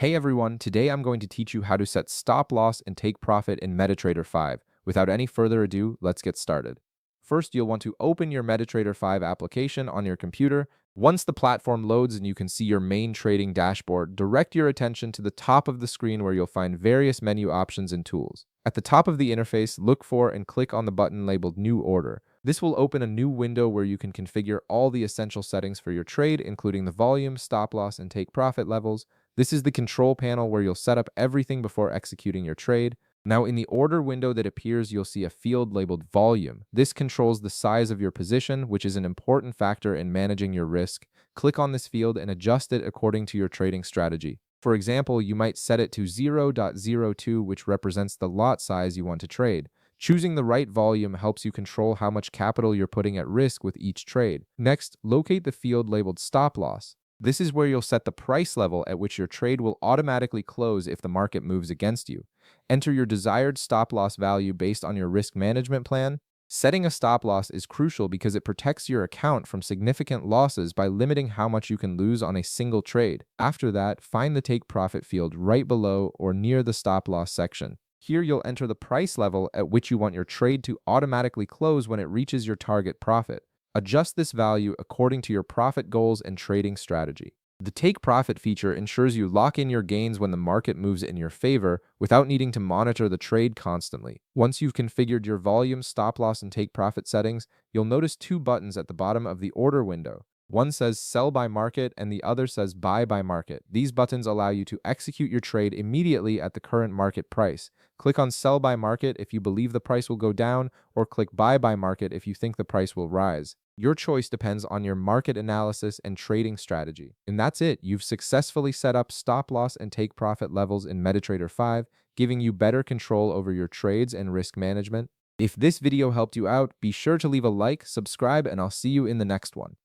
Hey everyone, today I'm going to teach you how to set stop loss and take profit in Metatrader 5. Without any further ado, let's get started. First, you'll want to open your Metatrader 5 application on your computer. Once the platform loads and you can see your main trading dashboard, direct your attention to the top of the screen where you'll find various menu options and tools. At the top of the interface, look for and click on the button labeled New Order. This will open a new window where you can configure all the essential settings for your trade, including the volume, stop loss, and take profit levels. This is the control panel where you'll set up everything before executing your trade. Now, in the order window that appears, you'll see a field labeled volume. This controls the size of your position, which is an important factor in managing your risk. Click on this field and adjust it according to your trading strategy. For example, you might set it to 0.02, which represents the lot size you want to trade. Choosing the right volume helps you control how much capital you're putting at risk with each trade. Next, locate the field labeled stop loss. This is where you'll set the price level at which your trade will automatically close if the market moves against you. Enter your desired stop loss value based on your risk management plan. Setting a stop loss is crucial because it protects your account from significant losses by limiting how much you can lose on a single trade. After that, find the take profit field right below or near the stop loss section. Here you'll enter the price level at which you want your trade to automatically close when it reaches your target profit. Adjust this value according to your profit goals and trading strategy. The take profit feature ensures you lock in your gains when the market moves in your favor without needing to monitor the trade constantly. Once you've configured your volume, stop loss, and take profit settings, you'll notice two buttons at the bottom of the order window. One says sell by market and the other says buy by market. These buttons allow you to execute your trade immediately at the current market price. Click on sell by market if you believe the price will go down, or click buy by market if you think the price will rise. Your choice depends on your market analysis and trading strategy. And that's it. You've successfully set up stop loss and take profit levels in Metatrader 5, giving you better control over your trades and risk management. If this video helped you out, be sure to leave a like, subscribe, and I'll see you in the next one.